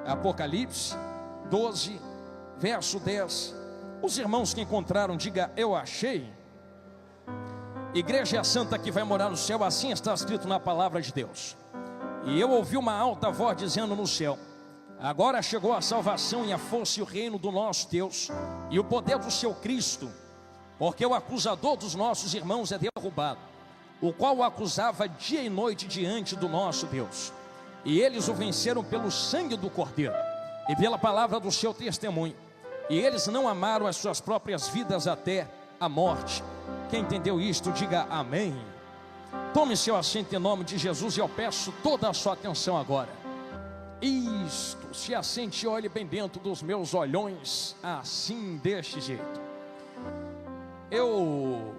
Apocalipse 12, verso 10. Os irmãos que encontraram, diga: eu achei. Igreja santa que vai morar no céu, assim está escrito na palavra de Deus. E eu ouvi uma alta voz dizendo no céu: agora chegou a salvação e a força e o reino do nosso Deus e o poder do seu Cristo, porque o acusador dos nossos irmãos é derrubado, o qual o acusava dia e noite diante do nosso Deus. E eles o venceram pelo sangue do Cordeiro e pela palavra do seu testemunho, e eles não amaram as suas próprias vidas até a morte. Quem entendeu isto, diga amém. Tome seu assento em nome de Jesus, e eu peço toda a sua atenção agora. Isto, se assente e olhe bem dentro dos meus olhões, assim, deste jeito. Eu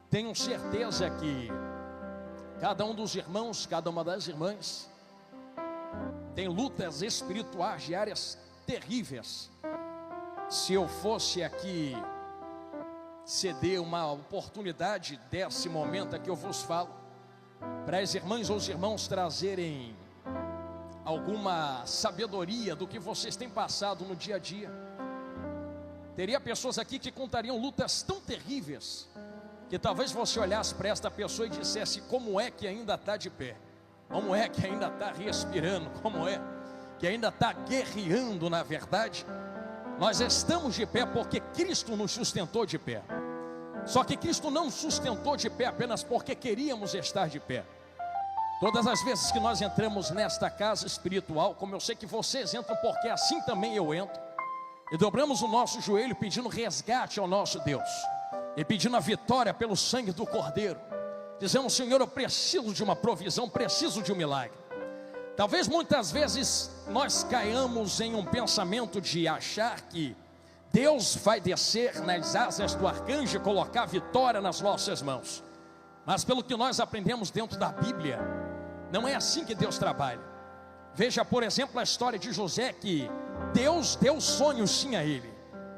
tenho certeza que cada um dos irmãos, cada uma das irmãs tem lutas espirituais diárias terríveis. Se eu fosse aqui ceder uma oportunidade desse momento aqui eu vos falo, para as irmãs ou os irmãos trazerem alguma sabedoria do que vocês têm passado no dia a dia, teria pessoas aqui que contariam lutas tão terríveis, que talvez você olhasse para esta pessoa e dissesse: como é que ainda está de pé? Como é que ainda está respirando? Como é que ainda está guerreando? Na verdade, nós estamos de pé porque Cristo nos sustentou de pé. Só que Cristo não nos sustentou de pé apenas porque queríamos estar de pé. Todas as vezes que nós entramos nesta casa espiritual, como eu sei que vocês entram, porque assim também eu entro, e dobramos o nosso joelho pedindo resgate ao nosso Deus, e pedindo a vitória pelo sangue do Cordeiro, dizendo: Senhor, eu preciso de uma provisão, preciso de um milagre. Talvez muitas vezes nós caiamos em um pensamento de achar que Deus vai descer nas asas do arcanjo e colocar a vitória nas nossas mãos. Mas pelo que nós aprendemos dentro da Bíblia, não é assim que Deus trabalha. Veja, por exemplo, a história de José, que Deus deu sonhos sim a ele,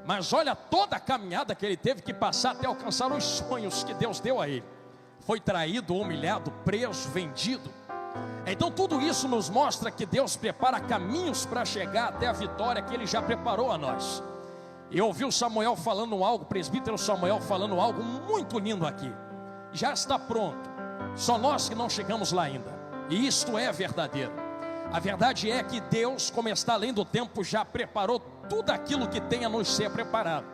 mas olha toda a caminhada que ele teve que passar até alcançar os sonhos que Deus deu a ele. Foi traído, humilhado, preso, vendido. Então tudo isso nos mostra que Deus prepara caminhos para chegar até a vitória que Ele já preparou a nós. Eu ouvi o Samuel falando algo, o presbítero Samuel falando algo muito lindo aqui. Já está pronto, só nós que não chegamos lá ainda. E isto é verdadeiro. A verdade é que Deus, como está além do tempo, já preparou tudo aquilo que tem a nos ser preparado.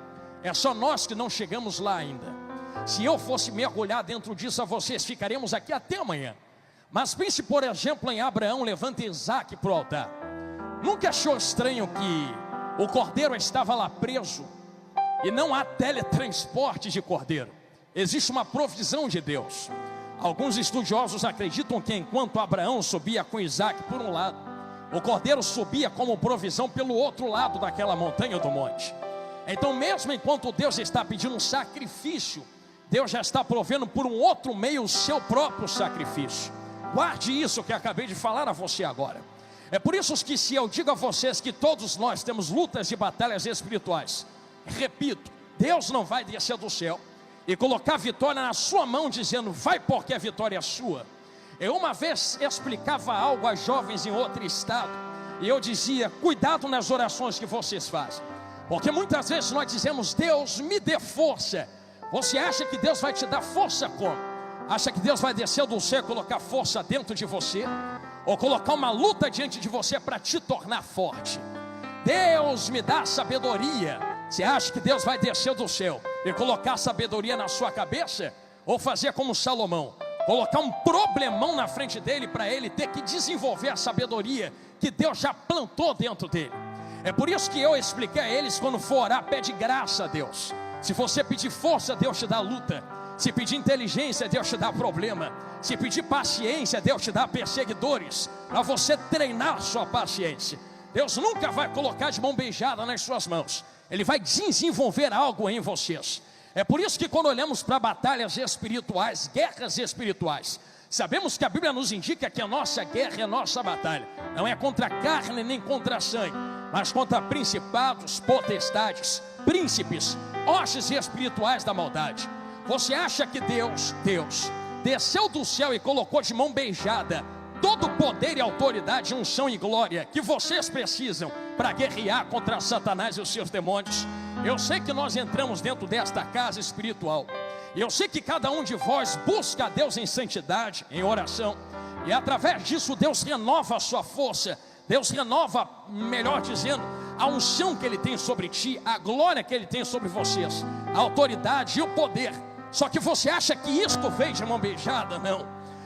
É só nós que não chegamos lá ainda. Se eu fosse mergulhar dentro disso, a vocês ficaremos aqui até amanhã. Mas pense, por exemplo, em Abraão levando Isaac para o altar. Nunca achou estranho que o cordeiro estava lá preso? E não há teletransporte de cordeiro. Existe uma provisão de Deus. Alguns estudiosos acreditam que enquanto Abraão subia com Isaac por um lado, o cordeiro subia como provisão pelo outro lado daquela montanha do monte. Então mesmo enquanto Deus está pedindo um sacrifício, Deus já está provendo por um outro meio o seu próprio sacrifício. Guarde isso que acabei de falar a você agora. É por isso que se eu digo a vocês que todos nós temos lutas e batalhas espirituais, repito, Deus não vai descer do céu e colocar a vitória na sua mão dizendo: vai porque a vitória é sua. Eu uma vez explicava algo a jovens em outro estado, e eu dizia: cuidado nas orações que vocês fazem, porque muitas vezes nós dizemos: Deus me dê força. Você acha que Deus vai te dar força como? Acha que Deus vai descer do céu e colocar força dentro de você? Ou colocar uma luta diante de você para te tornar forte? Deus me dá sabedoria. Você acha que Deus vai descer do céu e colocar sabedoria na sua cabeça? Ou fazer como Salomão, colocar um problemão na frente dele para ele ter que desenvolver a sabedoria que Deus já plantou dentro dele? É por isso que eu expliquei a eles: quando for orar, pede graça a Deus. Se você pedir força, Deus te dá luta. Se pedir inteligência, Deus te dá problema. Se pedir paciência, Deus te dá perseguidores, para você treinar sua paciência. Deus nunca vai colocar de mão beijada nas suas mãos. Ele vai desenvolver algo em vocês. É por isso que quando olhamos para batalhas espirituais, guerras espirituais, sabemos que a Bíblia nos indica que a nossa guerra, a nossa batalha, não é contra a carne nem contra a sangue, mas contra principados, potestades, príncipes, hostes espirituais da maldade. Você acha que Deus desceu do céu e colocou de mão beijada todo o poder e autoridade, unção e glória que vocês precisam para guerrear contra Satanás e os seus demônios. Eu sei que nós entramos dentro desta casa espiritual, e eu sei que cada um de vós busca a Deus em santidade, em oração, e através disso Deus renova a sua força, Deus renova, melhor dizendo, a unção que Ele tem sobre ti, a glória que Ele tem sobre vocês, a autoridade e o poder. Só que você acha que isto veio de mão beijada? Não,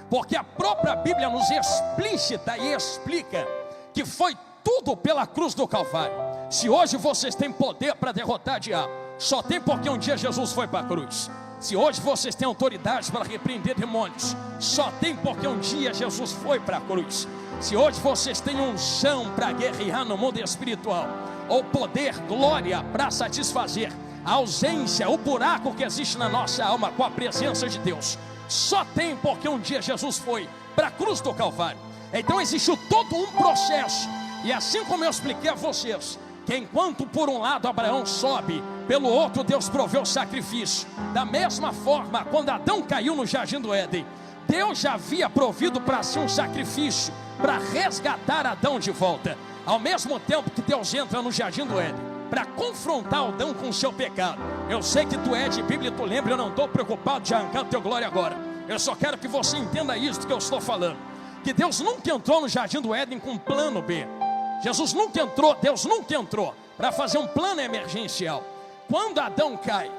porque a própria Bíblia nos explicita e explica que foi tudo pela cruz do Calvário. Se hoje vocês têm poder para derrotar o diabo, só tem porque um dia Jesus foi para a cruz. Se hoje vocês têm autoridade para repreender demônios, só tem porque um dia Jesus foi para a cruz. Se hoje vocês têm unção para guerrear no mundo espiritual, ou poder, glória para satisfazer a ausência, o buraco que existe na nossa alma com a presença de Deus, só tem porque um dia Jesus foi para a cruz do Calvário. Então existe todo um processo, e assim como eu expliquei a vocês, que enquanto por um lado Abraão sobe, pelo outro Deus proveu o sacrifício. Da mesma forma, quando Adão caiu no jardim do Éden, Deus já havia provido para si um sacrifício para resgatar Adão de volta. Ao mesmo tempo que Deus entra no jardim do Éden para confrontar Adão com o seu pecado. Eu sei que tu é de Bíblia, tu lembra, eu não estou preocupado de arrancar a tua glória agora. Eu só quero que você entenda isso que eu estou falando, que Deus nunca entrou no jardim do Éden com um plano B. Jesus nunca entrou, Deus nunca entrou para fazer um plano emergencial. Quando Adão cai,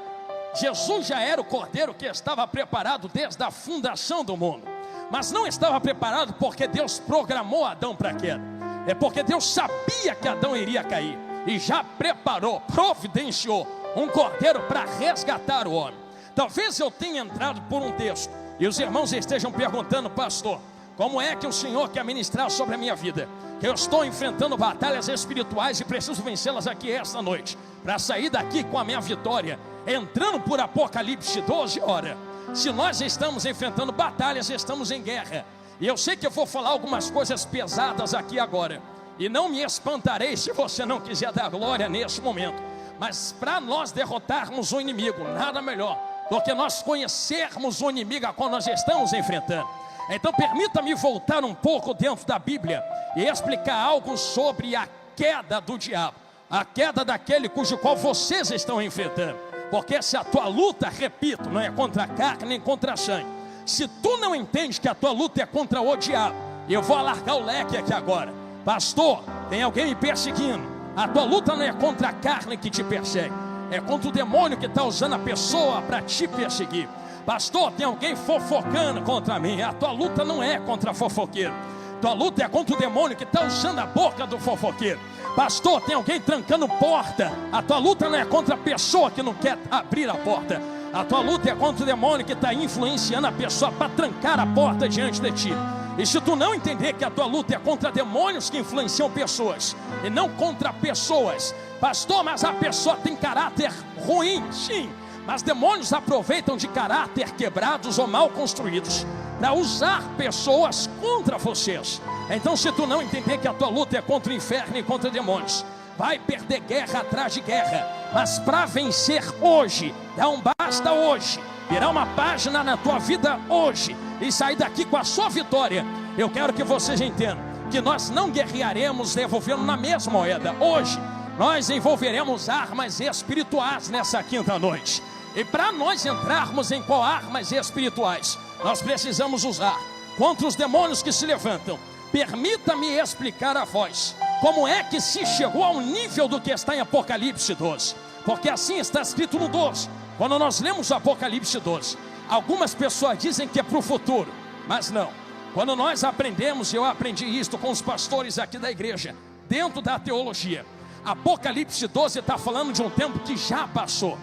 Jesus já era o cordeiro que estava preparado desde a fundação do mundo. Mas não estava preparado porque Deus programou Adão para a queda. É porque Deus sabia que Adão iria cair e já preparou, providenciou um cordeiro para resgatar o homem. Talvez eu tenha entrado por um texto e os irmãos estejam perguntando: pastor, como é que o Senhor quer ministrar sobre a minha vida? Eu estou enfrentando batalhas espirituais e preciso vencê-las aqui esta noite, para sair daqui com a minha vitória, entrando por Apocalipse 12. Ora, se nós estamos enfrentando batalhas, estamos em guerra. E eu sei que eu vou falar algumas coisas pesadas aqui agora, e não me espantarei se você não quiser dar glória nesse momento. Mas para nós derrotarmos o inimigo, nada melhor do que nós conhecermos o inimigo a qual nós estamos enfrentando. Então permita-me voltar um pouco dentro da Bíblia e explicar algo sobre a queda do diabo, a queda daquele cujo qual vocês estão enfrentando. Porque se a tua luta, repito, não é contra a carne nem contra a sangue, se tu não entende que a tua luta é contra o diabo, eu vou alargar o leque aqui agora. Pastor, tem alguém me perseguindo. A tua luta não é contra a carne que te persegue, é contra o demônio que está usando a pessoa para te perseguir. Pastor, tem alguém fofocando contra mim. A tua luta não é contra fofoqueiro, tua luta é contra o demônio que está usando a boca do fofoqueiro. Pastor, tem alguém trancando porta. A tua luta não é contra a pessoa que não quer abrir a porta, a tua luta é contra o demônio que está influenciando a pessoa para trancar a porta diante de ti. E se tu não entender que a tua luta é contra demônios que influenciam pessoas e não contra pessoas, pastor, mas a pessoa tem caráter ruim, sim, mas demônios aproveitam de caráter quebrados ou mal construídos para usar pessoas contra vocês. Então, se tu não entender que a tua luta é contra o inferno e contra demônios, vai perder guerra atrás de guerra. Mas para vencer hoje, dá um basta hoje, virar uma página na tua vida hoje e sair daqui com a sua vitória. Eu quero que vocês entendam que nós não guerrearemos devolvendo na mesma moeda. Hoje nós envolveremos armas espirituais nessa quinta noite. E para nós entrarmos em qual armas espirituais nós precisamos usar contra os demônios que se levantam, permita-me explicar a vós como é que se chegou ao nível do que está em Apocalipse 12. Porque assim está escrito no 12. Quando nós lemos o Apocalipse 12, algumas pessoas dizem que é para o futuro, mas não. Quando nós aprendemos, eu aprendi isto com os pastores aqui da igreja, dentro da teologia, Apocalipse 12 está falando de um tempo que já passou.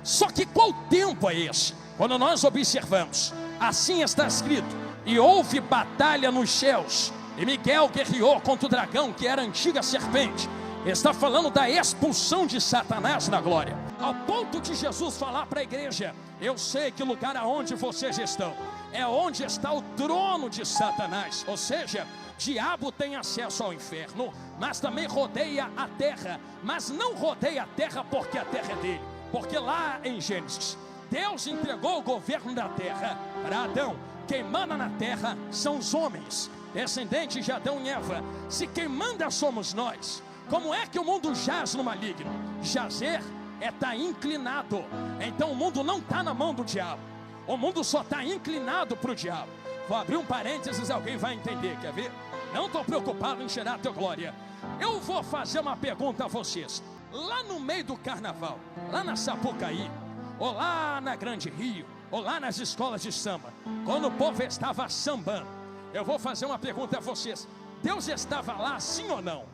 Só que qual tempo é esse? Quando nós observamos, assim está escrito: e houve batalha nos céus, e Miguel guerreou contra o dragão, que era a antiga serpente. Está falando da expulsão de Satanás na glória, ao ponto de Jesus falar para a igreja: eu sei que o lugar aonde vocês estão é onde está o trono de Satanás. Ou seja, diabo tem acesso ao inferno, mas também rodeia a terra. Mas não rodeia a terra porque a terra é dele, porque lá em Gênesis, Deus entregou o governo da terra para Adão. Quem manda na terra são os homens. descendentes de Adão e Eva, se quem manda somos nós, como é que o mundo jaz no maligno? Jazer é estar inclinado. Então o mundo não está na mão do diabo, o mundo só está inclinado para o diabo. Vou abrir um parênteses, alguém vai entender, quer ver? Não estou preocupado em tirar a tua glória. Eu vou fazer uma pergunta a vocês. Lá no meio do carnaval, lá na Sapucaí, ou lá na Grande Rio, ou lá nas escolas de samba, quando o povo estava sambando, eu vou fazer uma pergunta a vocês. Deus estava lá, sim ou não?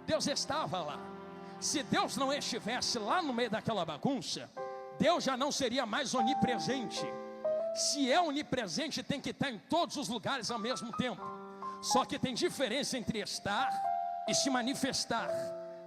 Deus estava lá. Se Deus não estivesse lá no meio daquela bagunça, Deus já não seria mais onipresente. Se é onipresente, tem que estar em todos os lugares ao mesmo tempo. Só que tem diferença entre estar e se manifestar.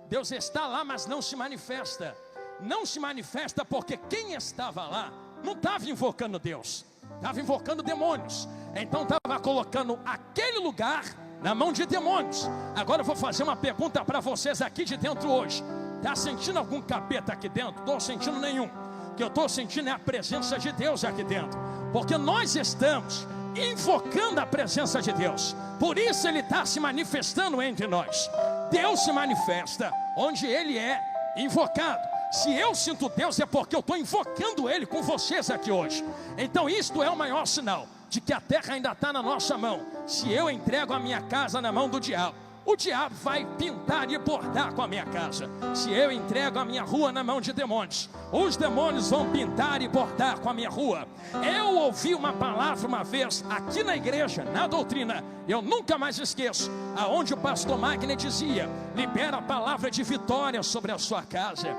Deus está lá, mas não se manifesta. Não se manifesta porque quem estava lá não estava invocando Deus, estava invocando demônios. Então estava colocando aquele lugar na mão de demônios. Agora eu vou fazer uma pergunta para vocês aqui de dentro hoje. Está sentindo algum capeta aqui dentro? Estou sentindo nenhum. O que eu estou sentindo é a presença de Deus aqui dentro, porque nós estamos invocando a presença de Deus. Por isso Ele está se manifestando entre nós. Deus se manifesta onde Ele é invocado. Se eu sinto Deus é porque eu estou invocando Ele com vocês aqui hoje. Então isto é o maior sinal de que a terra ainda está na nossa mão. Se eu entrego a minha casa na mão do diabo, o diabo vai pintar e bordar com a minha casa. Se eu entrego a minha rua na mão de demônios, os demônios vão pintar e bordar com a minha rua. Eu ouvi uma palavra uma vez aqui na igreja, na doutrina, eu nunca mais esqueço, aonde o pastor Magner dizia: libera a palavra de vitória sobre a sua casa.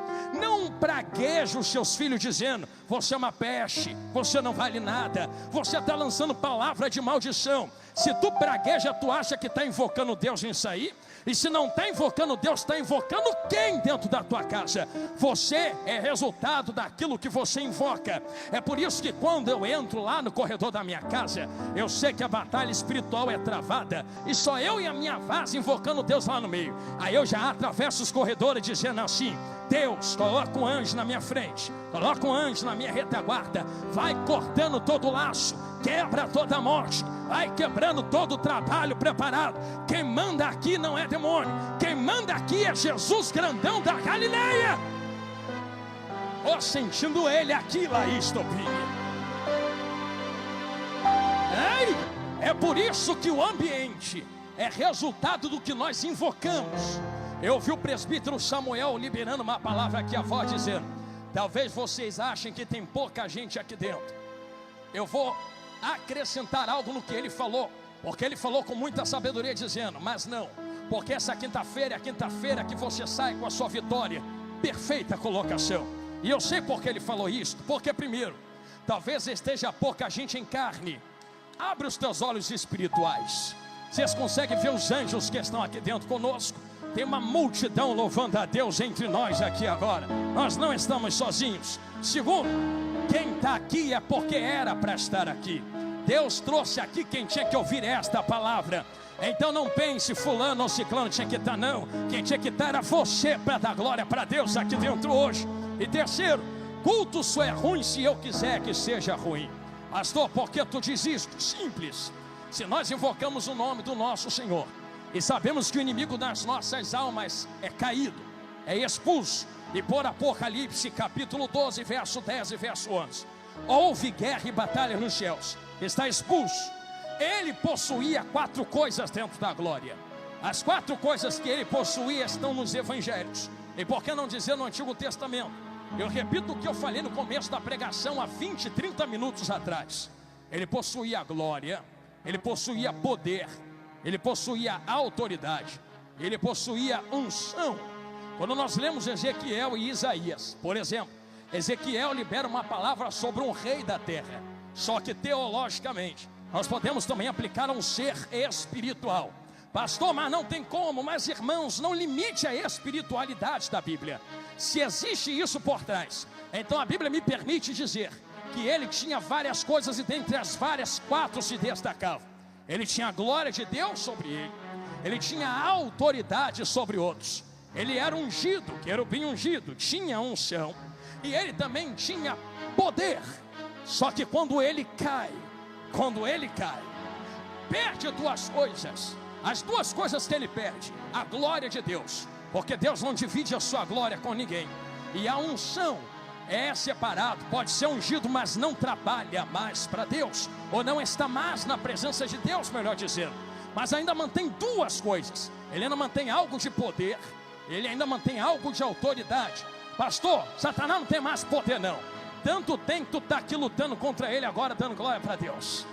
Não pragueje os seus filhos dizendo: você é uma peste, você não vale nada, você está lançando palavra de maldição. Se tu pragueja, tu acha que está invocando Deus nisso aí? E se não está invocando Deus, está invocando quem dentro da tua casa? Você é resultado daquilo que você invoca. É por isso que quando eu entro lá no corredor da minha casa, eu sei que a batalha espiritual é travada, e só eu e a minha vaza invocando Deus lá no meio. Aí eu já atravesso os corredores dizendo assim: Deus, coloca um anjo na minha frente, coloca um anjo na minha retaguarda, vai cortando todo o laço, quebra toda a morte, vai quebrando todo o trabalho preparado. Quem manda aqui não é demônio, quem manda aqui é Jesus grandão da Galileia. Ó, sentindo Ele aqui, Laís Topinha. É por isso que o ambiente é resultado do que nós invocamos. Eu ouvi o presbítero Samuel liberando uma palavra aqui, a voz dizendo: talvez vocês achem que tem pouca gente aqui dentro. Eu vou acrescentar algo no que ele falou, porque ele falou com muita sabedoria, dizendo: mas não, porque essa quinta-feira é a quinta-feira que você sai com a sua vitória. Perfeita colocação. E eu sei porque ele falou isso. Porque primeiro, talvez esteja pouca gente em carne. Abre os teus olhos espirituais. Vocês conseguem ver os anjos que estão aqui dentro conosco? Tem uma multidão louvando a Deus entre nós aqui agora. Nós não estamos sozinhos. Segundo, quem está aqui é porque era para estar aqui. Deus trouxe aqui quem tinha que ouvir esta palavra. Então não pense fulano ou ciclano tinha que estar, não. Quem tinha que estar era você, para dar glória para Deus aqui dentro hoje. E terceiro, culto só é ruim se eu quiser que seja ruim. Pastor, por que tu diz isto? Simples. Se nós invocamos o nome do nosso Senhor e sabemos que o inimigo das nossas almas é caído, é expulso, e por Apocalipse capítulo 12, verso 10 e verso 11, houve guerra e batalha nos céus, está expulso. Ele possuía 4 coisas dentro da glória. As 4 coisas que ele possuía estão nos evangelhos. E por que não dizer no Antigo Testamento? Eu repito o que eu falei no começo da pregação há 20, 30 minutos atrás. Ele possuía glória, ele possuía poder, ele possuía autoridade, ele possuía unção. Quando nós lemos Ezequiel e Isaías, por exemplo, Ezequiel libera uma palavra sobre um rei da terra. Só que teologicamente nós podemos também aplicar a um ser espiritual. Pastor, mas não tem como. Mas irmãos, não limite a espiritualidade da Bíblia. Se existe isso por trás, então a Bíblia me permite dizer que ele tinha várias coisas, e dentre as várias, 4 se destacavam. Ele tinha a glória de Deus sobre ele, ele tinha a autoridade sobre outros, ele era ungido, querubim ungido, tinha unção, e ele também tinha poder. Só que quando ele cai, perde duas coisas. As duas coisas que ele perde: a glória de Deus, porque Deus não divide a sua glória com ninguém, e a unção. É separado, pode ser ungido, mas não trabalha mais para Deus, ou não está mais na presença de Deus, melhor dizendo. Mas ainda mantém duas coisas: ele ainda mantém algo de poder, ele ainda mantém algo de autoridade. Pastor, Satanás não tem mais poder não. Tanto tem que tu está aqui lutando contra ele agora, dando glória para Deus.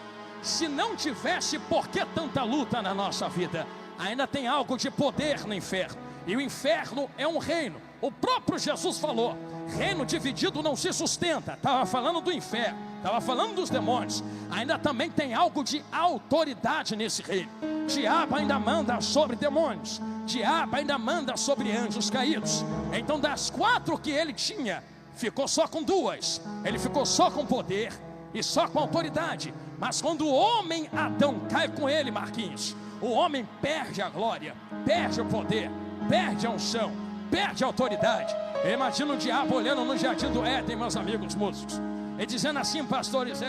Se não tivesse, por que tanta luta na nossa vida? Ainda tem algo de poder no inferno, e o inferno é um reino. O próprio Jesus falou: reino dividido não se sustenta. Estava falando do inferno, estava falando dos demônios. Ainda também tem algo de autoridade nesse reino. Diabo ainda manda sobre demônios, diabo ainda manda sobre anjos caídos. Então das 4 que ele tinha, ficou só com 2. Ele ficou só com poder e só com autoridade. Mas quando o homem Adão cai com ele, Marquinhos, o homem perde a glória, perde o poder, perde a unção, perde a autoridade. Eu imagino o diabo olhando no jardim do Éden, meus amigos músicos, e dizendo assim: pastores,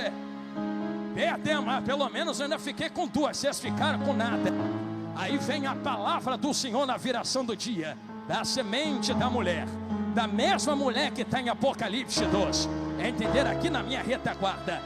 perdemos, mas pelo menos eu ainda fiquei com 2, vocês ficaram com nada. Aí vem a palavra do Senhor na viração do dia, da semente da mulher, da mesma mulher que está em Apocalipse 12. É entender aqui na minha retaguarda: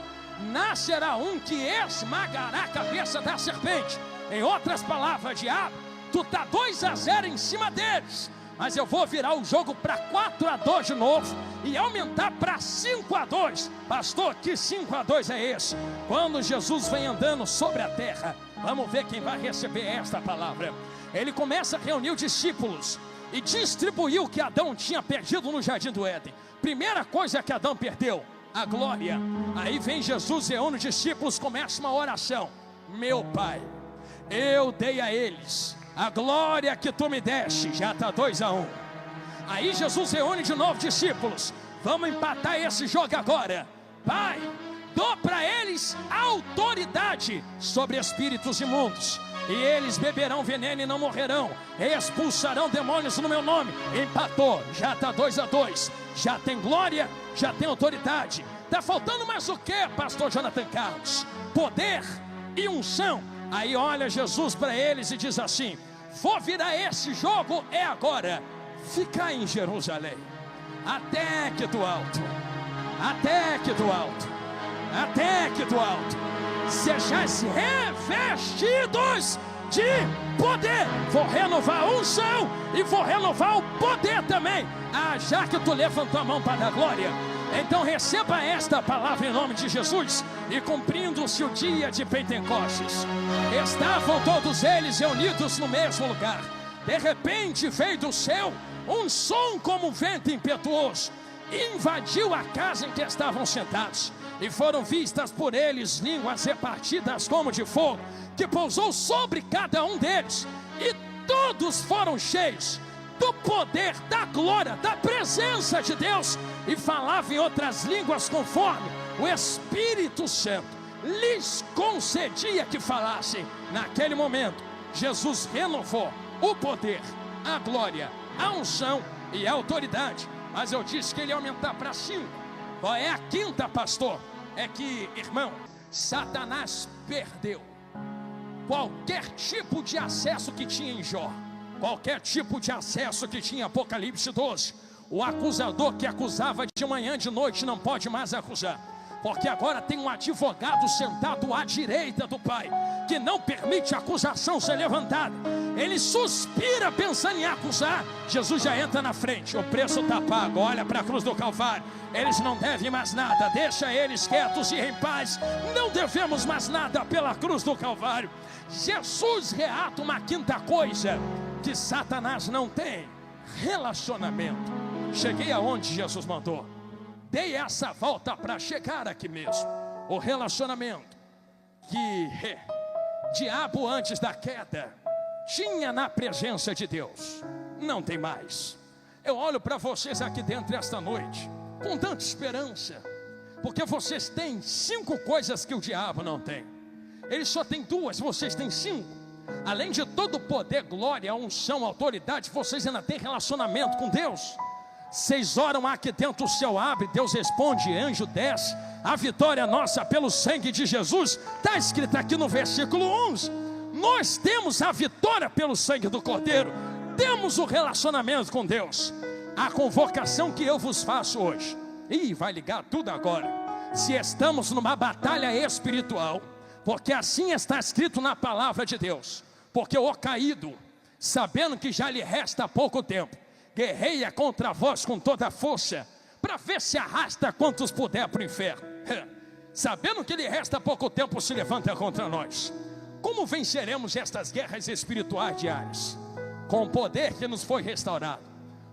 nascerá um que esmagará a cabeça da serpente. Em outras palavras, diabo, tu está 2-0 em cima deles, mas eu vou virar o jogo para 4-2 de novo e aumentar para 5-2. Pastor, que 5-2 é esse? Quando Jesus vem andando sobre a terra, vamos ver quem vai receber esta palavra. Ele começa a reunir os discípulos e distribuir o que Adão tinha perdido no jardim do Éden. Primeira coisa que Adão perdeu: a glória. Aí vem Jesus, reúne os discípulos, começa uma oração: meu Pai, eu dei a eles a glória que tu me deste. Já está 2-1. Aí Jesus reúne de novo discípulos: vamos empatar esse jogo agora. Pai, dou para eles autoridade sobre espíritos imundos, e eles beberão veneno e não morrerão, expulsarão demônios no meu nome. Empatou, já está 2-2. Já tem glória, já tem autoridade. Está faltando mais o que, pastor Jonathan Carlos? Poder e unção. Aí olha Jesus para eles e diz assim: vou virar esse jogo, é agora. Ficar em Jerusalém até que do alto, até que do alto, até que do alto sejais revestidos de poder. Vou renovar a unção e vou renovar o poder também. Já que tu levantou a mão para dar glória, então receba esta palavra em nome de Jesus. E cumprindo-se o dia de Pentecostes, estavam todos eles reunidos no mesmo lugar. De repente veio do céu um som como um vento impetuoso, invadiu a casa em que estavam sentados, e foram vistas por eles línguas repartidas como de fogo, que pousou sobre cada um deles, e todos foram cheios do poder, da glória, da presença de Deus, e falavam em outras línguas conforme o Espírito Santo lhes concedia que falassem. Naquele momento, Jesus renovou o poder, a glória, a unção e a autoridade. Mas eu disse que ele ia aumentar para 5. Qual é a quinta, pastor? É que, irmão, Satanás perdeu qualquer tipo de acesso que tinha em Jó, qualquer tipo de acesso que tinha em Apocalipse 12. O acusador que acusava de manhã e de noite não pode mais acusar, porque agora tem um advogado sentado à direita do Pai, que não permite a acusação ser levantada. Ele suspira pensando em acusar, Jesus já entra na frente: o preço está pago, olha para a cruz do Calvário, eles não devem mais nada, deixa eles quietos e em paz, não devemos mais nada pela cruz do Calvário. Jesus reata uma quinta coisa que Satanás não tem: relacionamento. Cheguei aonde Jesus mandou, dei essa volta para chegar aqui mesmo. O relacionamento que diabo antes da queda tinha na presença de Deus, não tem mais. Eu olho para vocês aqui dentro esta noite com tanta esperança, porque vocês têm 5 coisas que o diabo não tem. Ele só tem 2, vocês têm 5. Além de todo o poder, glória, unção, autoridade, vocês ainda têm relacionamento com Deus. Vocês oram aqui dentro, o céu abre, Deus responde, anjo desce. A vitória é nossa pelo sangue de Jesus. Está escrito aqui no versículo 11. Nós temos a vitória pelo sangue do Cordeiro. Temos o relacionamento com Deus. A convocação que eu vos faço hoje, vai ligar tudo agora. Se estamos numa batalha espiritual, porque assim está escrito na palavra de Deus. Porque o caído, sabendo que já lhe resta pouco tempo, guerreia contra vós com toda a força, para ver se arrasta quantos puder para o inferno. Sabendo que lhe resta pouco tempo, se levanta contra nós. Como venceremos estas guerras espirituais diárias? Com o poder que nos foi restaurado,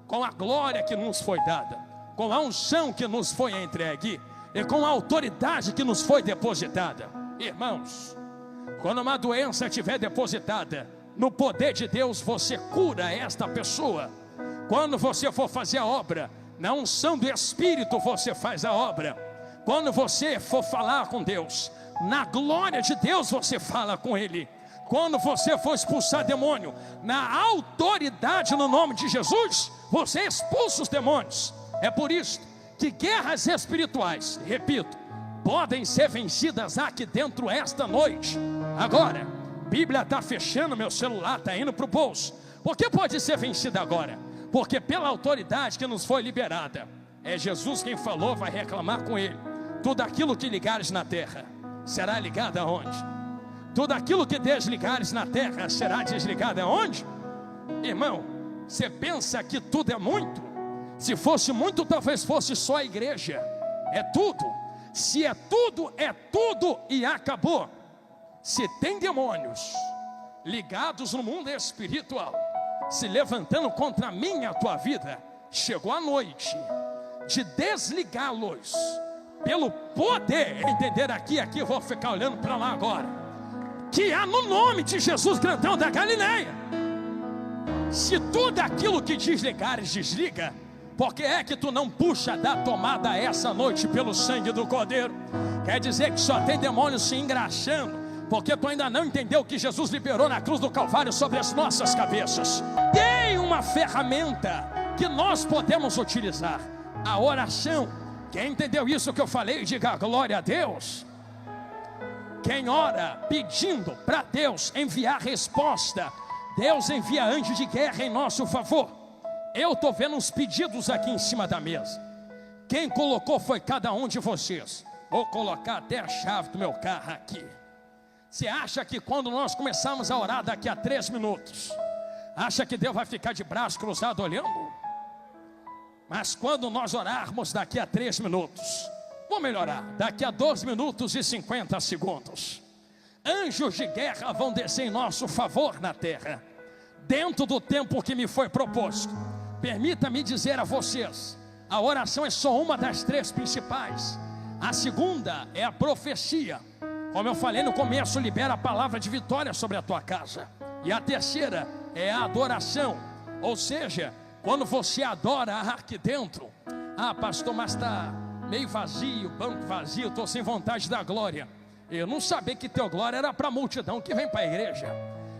com a glória que nos foi dada, com a unção que nos foi entregue e com a autoridade que nos foi depositada. Irmãos, quando uma doença estiver depositada, no poder de Deus você cura esta pessoa. Quando você for fazer a obra, na unção do Espírito você faz a obra. Quando você for falar com Deus, na glória de Deus você fala com Ele. Quando você for expulsar demônio, na autoridade no nome de Jesus, você expulsa os demônios. É por isso que guerras espirituais, repito, podem ser vencidas aqui dentro esta noite. Agora, a Bíblia está fechando, meu celular está indo para o bolso. Por que pode ser vencida agora? Porque pela autoridade que nos foi liberada, é Jesus quem falou, vai reclamar com Ele. Tudo aquilo que ligares na terra, será ligado aonde? Tudo aquilo que desligares na terra, será desligado aonde? Irmão, você pensa que tudo é muito? Se fosse muito, talvez fosse só a igreja. É tudo. Se é tudo e acabou. Se tem demônios ligados no mundo espiritual, se levantando contra mim e a tua vida, chegou a noite de desligá-los pelo poder. Entender aqui, eu vou ficar olhando para lá agora, que há no nome de Jesus grandão da Galileia. Se tudo aquilo que desligares, desliga, porque é que tu não puxa da tomada essa noite pelo sangue do Cordeiro? Quer dizer que só tem demônio se engraxando, porque tu ainda não entendeu o que Jesus liberou na cruz do Calvário sobre as nossas cabeças. Tem uma ferramenta que nós podemos utilizar, a oração. Quem entendeu isso que eu falei, diga glória a Deus. Quem ora pedindo para Deus enviar resposta, Deus envia anjo de guerra em nosso favor. Eu estou vendo uns pedidos aqui em cima da mesa. Quem colocou foi cada um de vocês. Vou colocar até a chave do meu carro aqui. Você acha que quando nós começarmos a orar daqui a 3 minutos, acha que Deus vai ficar de braço cruzado olhando? Mas quando nós orarmos daqui a 3 minutos, vou melhorar, daqui a 2 minutos e 50 segundos, anjos de guerra vão descer em nosso favor na terra, dentro do tempo que me foi proposto. Permita-me dizer a vocês, a oração é só uma das 3 principais. A segunda é a profecia. Como eu falei no começo, libera a palavra de vitória sobre a tua casa. E a terceira é a adoração. Ou seja, quando você adora aqui dentro, pastor, mas está meio vazio, banco vazio, estou sem vontade da glória. Eu não sabia que teu glória era para a multidão que vem para a igreja.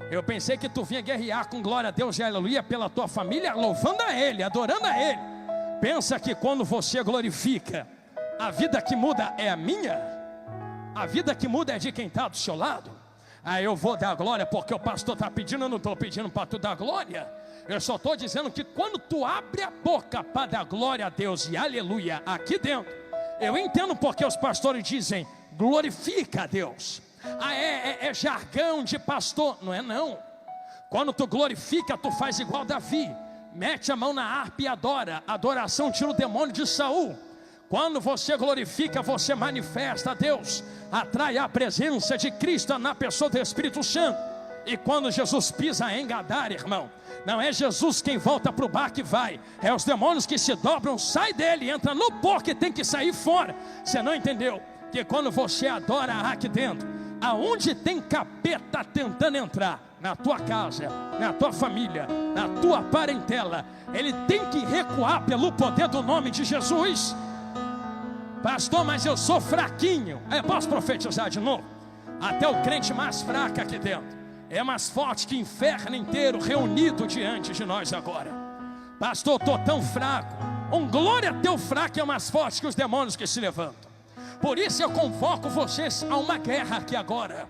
Eu pensei que tu vinha guerrear com glória a Deus e aleluia pela tua família, louvando a Ele, adorando a Ele. Pensa que quando você glorifica, a vida que muda é a minha? A vida que muda é de quem está do seu lado? Eu vou dar glória porque o pastor está pedindo, eu não estou pedindo para tu dar glória. Eu só estou dizendo que quando tu abre a boca para dar glória a Deus e aleluia aqui dentro, eu entendo porque os pastores dizem, glorifica a Deus. É jargão de pastor. Não é não. Quando tu glorifica, tu faz igual Davi, mete a mão na harpa e adora. Adoração tira o demônio de Saul. Quando você glorifica, você manifesta a Deus, atrai a presença de Cristo na pessoa do Espírito Santo. E quando Jesus pisa em Gadara, irmão, não é Jesus quem volta para o bar que vai, é os demônios que se dobram, sai dele, entra no porco e tem que sair fora. Você não entendeu? Que quando você adora aqui dentro, aonde tem capeta tentando entrar, na tua casa, na tua família, na tua parentela, ele tem que recuar pelo poder do nome de Jesus. Pastor, mas eu sou fraquinho. Posso profetizar de novo? Até o crente mais fraco aqui dentro é mais forte que o inferno inteiro reunido diante de nós agora. Pastor, estou tão fraco Um glória teu fraco é mais forte que os demônios que se levantam. Por isso eu convoco vocês a uma guerra aqui agora.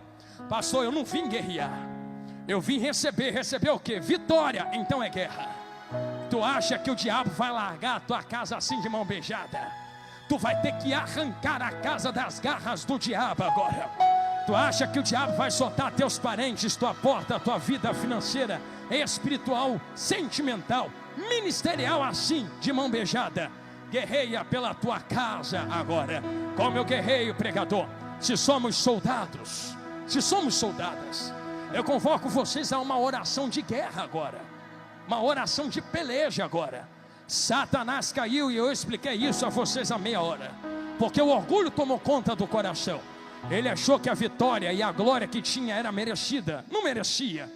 Pastor, eu não vim guerrear, eu vim receber o quê? Vitória. Então é guerra. Tu acha que o diabo vai largar a tua casa assim de mão beijada? Tu vai ter que arrancar a casa das garras do diabo agora. Tu acha que o diabo vai soltar teus parentes, tua porta, tua vida financeira, espiritual, sentimental, ministerial assim, de mão beijada? Guerreia pela tua casa agora. Como eu guerreio, pregador? Se somos soldados, se somos soldadas, eu convoco vocês a uma oração de guerra agora, uma oração de peleja agora. Satanás caiu e eu expliquei isso a vocês há meia hora, porque o orgulho tomou conta do coração. Ele achou que a vitória e a glória que tinha era merecida. Não merecia.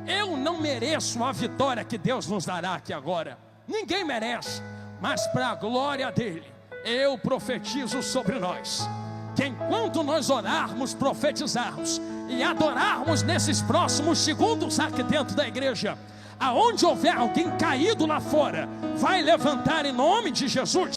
Eu não mereço a vitória que Deus nos dará aqui agora. Ninguém merece. Mas para a glória dele, eu profetizo sobre nós, que enquanto nós orarmos, profetizarmos e adorarmos nesses próximos segundos aqui dentro da igreja, aonde houver alguém caído lá fora, vai levantar em nome de Jesus.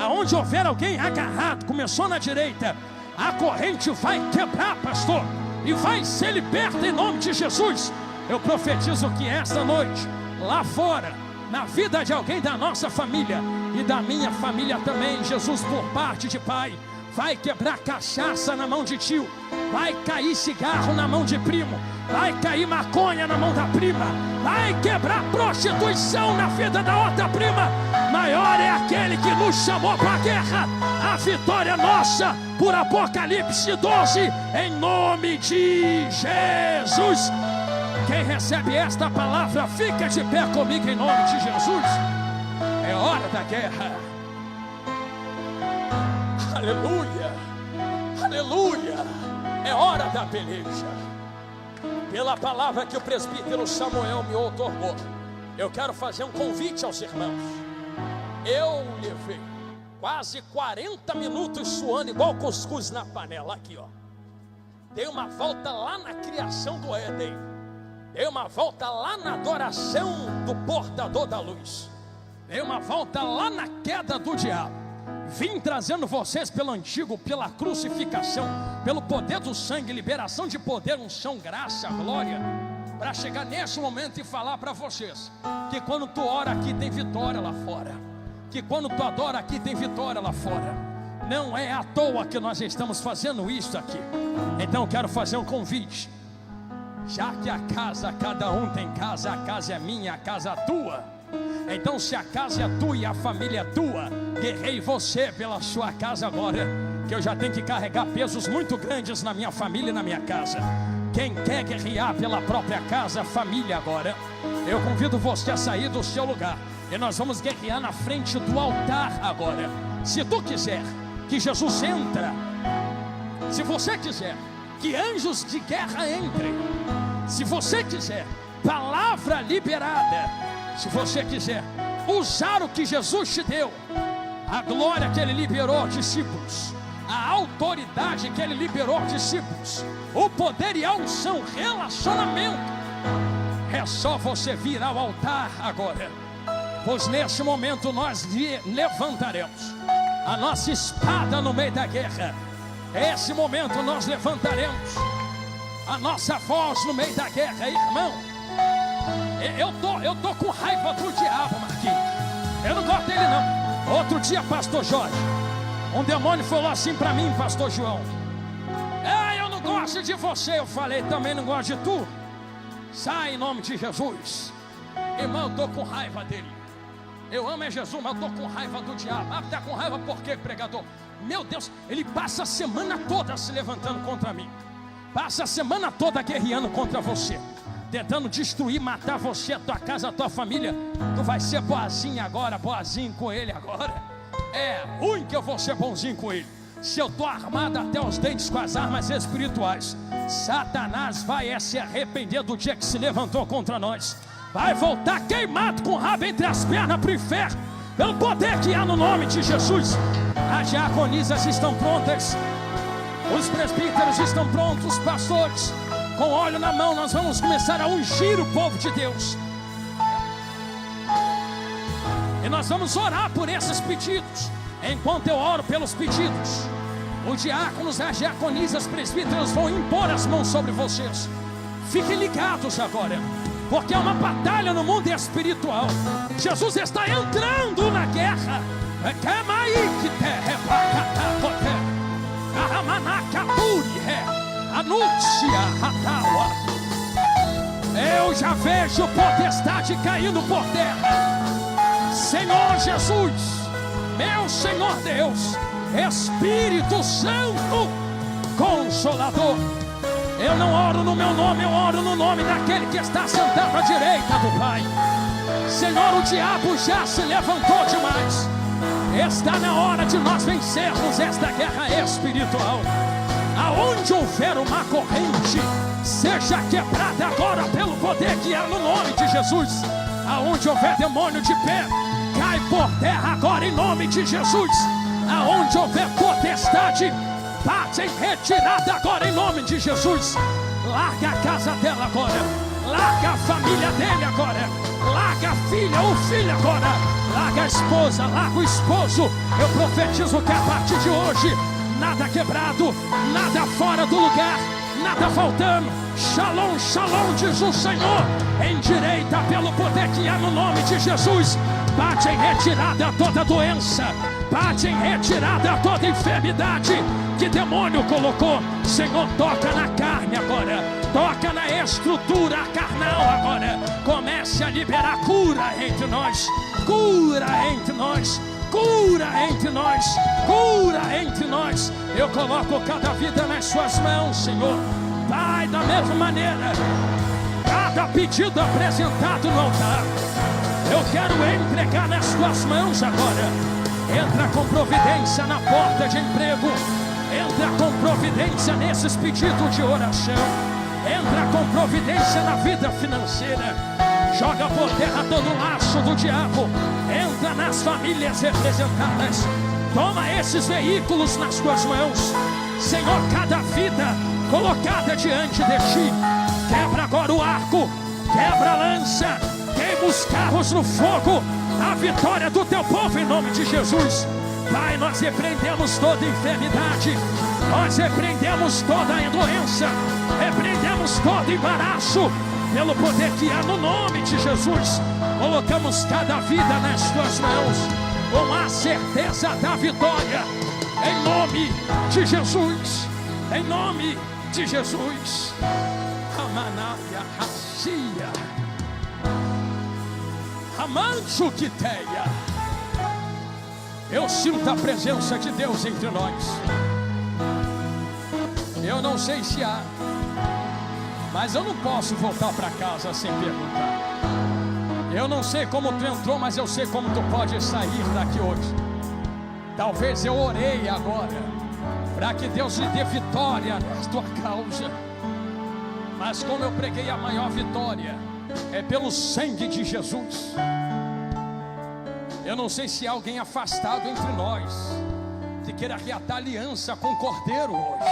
Aonde houver alguém agarrado, começou na direita, a corrente vai quebrar, pastor, e vai ser liberta em nome de Jesus. Eu profetizo que esta noite, lá fora, na vida de alguém da nossa família e da minha família também, Jesus, por parte de pai, vai quebrar cachaça na mão de tio, vai cair cigarro na mão de primo, vai cair maconha na mão da prima, vai quebrar prostituição na vida da outra prima. Maior é aquele que nos chamou para a guerra. A vitória é nossa, por Apocalipse 12, em nome de Jesus. Quem recebe esta palavra, fica de pé comigo em nome de Jesus. É hora da guerra. Aleluia, aleluia. É hora da peleja. Pela palavra que o presbítero Samuel me outorgou, eu quero fazer um convite aos irmãos. Eu levei quase 40 minutos suando igual cuscuz na panela. Aqui, ó. Dei uma volta lá na criação do Éden. Dei uma volta lá na adoração do portador da luz. Dei uma volta lá na queda do diabo. Vim trazendo vocês pelo antigo, pela crucificação, pelo poder do sangue, liberação de poder, unção, graça, glória, para chegar nesse momento e falar para vocês que quando tu ora aqui tem vitória lá fora, que quando tu adora aqui tem vitória lá fora. Não é à toa que nós estamos fazendo isso aqui. Então eu quero fazer um convite. Já que a casa, cada um tem casa, a casa é minha, a casa é tua. Então se a casa é tua e a família é tua, guerrei você pela sua casa agora, que eu já tenho que carregar pesos muito grandes na minha família e na minha casa. Quem quer guerrear pela própria casa, família agora, eu convido você a sair do seu lugar, e nós vamos guerrear na frente do altar agora. Se tu quiser que Jesus entra, se você quiser que anjos de guerra entrem, se você quiser palavra liberada, se você quiser usar o que Jesus te deu, a glória que Ele liberou aos discípulos, a autoridade que Ele liberou aos discípulos, o poder e a unção, relacionamento, é só você vir ao altar agora, pois neste momento nós levantaremos a nossa espada no meio da guerra. Nesse momento nós levantaremos a nossa voz no meio da guerra, irmão. Eu tô com raiva do diabo, Marquinhos. Eu não gosto dele não. Outro dia, pastor Jorge, um demônio falou assim para mim, pastor João: eu não gosto de você. Eu falei: também não gosto de tu. Sai em nome de Jesus. Irmão, eu tô com raiva dele. Eu amo Jesus, mas eu tô com raiva do diabo. Tá com raiva por quê, pregador? Meu Deus, ele passa a semana toda se levantando contra mim, passa a semana toda guerreando contra você, tentando destruir, matar você, a tua casa, a tua família. Tu vai ser boazinho agora, boazinho com ele agora. É ruim que eu vou ser bonzinho com ele. Se eu estou armado até os dentes com as armas espirituais, Satanás vai se arrepender do dia que se levantou contra nós. Vai voltar queimado com o rabo entre as pernas para o inferno, pelo poder que há no nome de Jesus. As diaconisas estão prontas, os presbíteros estão prontos, os pastores com óleo na mão. Nós vamos começar a ungir o povo de Deus. E nós vamos orar por esses pedidos. Enquanto eu oro pelos pedidos, os diáconos, as diaconisas, presbíteros vão impor as mãos sobre vocês. Fiquem ligados agora, porque é uma batalha no mundo espiritual. Jesus está entrando na guerra. Eu já vejo potestade caindo por terra. Senhor Jesus, meu Senhor Deus, Espírito Santo, Consolador. Eu não oro no meu nome, eu oro no nome daquele que está sentado à direita do Pai. Senhor, o diabo já se levantou demais. Está na hora de nós vencermos esta guerra espiritual. Aonde houver uma corrente, seja quebrada agora pelo poder que é no nome de Jesus. Aonde houver demônio de pé, cai por terra agora em nome de Jesus. Aonde houver potestade, bate em retirada agora em nome de Jesus. Larga a casa dela agora, larga a família dele agora, larga a filha ou filho agora, larga a esposa, larga o esposo. Eu profetizo que a partir de hoje, nada quebrado, nada fora do lugar, nada faltando. Shalom, shalom, diz o Senhor. Endireita pelo poder que há no nome de Jesus. Bate em retirada toda doença, bate em retirada toda enfermidade que demônio colocou. Senhor, toca na carne agora, toca na estrutura carnal agora. Comece a liberar cura entre nós, cura entre nós, cura entre nós, cura entre nós. Eu coloco cada vida nas suas mãos, Senhor. Pai, da mesma maneira, cada pedido apresentado no altar, eu quero entregar nas suas mãos agora. Entra com providência na porta de emprego, entra com providência nesses pedidos de oração, entra com providência na vida financeira. Joga por terra todo o laço do diabo, entra nas famílias representadas. Toma esses veículos nas tuas mãos, Senhor. Cada vida colocada diante de ti, quebra agora o arco, quebra a lança, queima os carros no fogo. A vitória do teu povo em nome de Jesus. Pai, nós repreendemos toda enfermidade, nós repreendemos toda a doença, repreendemos todo embaraço, pelo poder que há no nome de Jesus. Colocamos cada vida nas tuas mãos, com a certeza da vitória, em nome de Jesus, em nome de Jesus. Amanaia Racia Amancho Quiteia. Eu sinto a presença de Deus entre nós. Eu não sei se há, mas eu não posso voltar para casa sem perguntar. Eu não sei como tu entrou, mas eu sei como tu pode sair daqui hoje. Talvez eu orei agora para que Deus lhe dê vitória na tua causa, mas como eu preguei, a maior vitória é pelo sangue de Jesus. Eu não sei se há alguém afastado entre nós que queira reatar aliança com o Cordeiro hoje.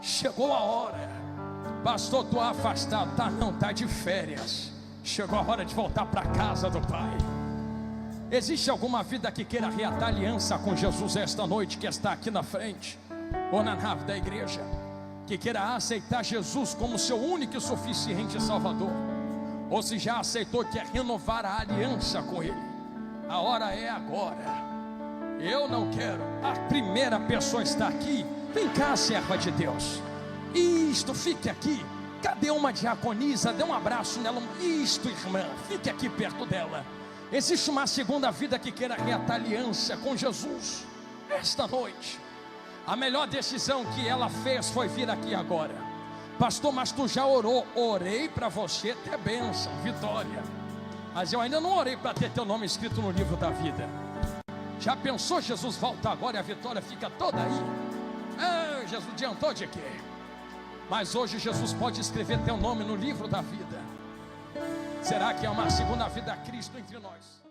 Chegou a hora. Pastor, tu afastado? Tá não, tá de férias. Chegou a hora de voltar para a casa do Pai. Existe alguma vida que queira reatar aliança com Jesus esta noite, que está aqui na frente, ou na nave da igreja, que queira aceitar Jesus como seu único e suficiente Salvador, ou se já aceitou, quer renovar a aliança com Ele? A hora é agora. Eu não quero. A primeira pessoa está aqui. Vem cá, serva de Deus. Isto, fique aqui. Cadê uma diaconisa? Dê um abraço nela. Isto, irmã, fique aqui perto dela. Existe uma segunda vida que queira reatar aliança com Jesus esta noite. A melhor decisão que ela fez foi vir aqui agora. Pastor, mas tu já orou? Orei para você ter bênção, vitória, mas eu ainda não orei para ter teu nome escrito no livro da vida. Já pensou, Jesus volta agora e a vitória fica toda aí? Jesus adiantou de quê? Mas hoje Jesus pode escrever teu nome no livro da vida. Será que é uma segunda vida a Cristo entre nós?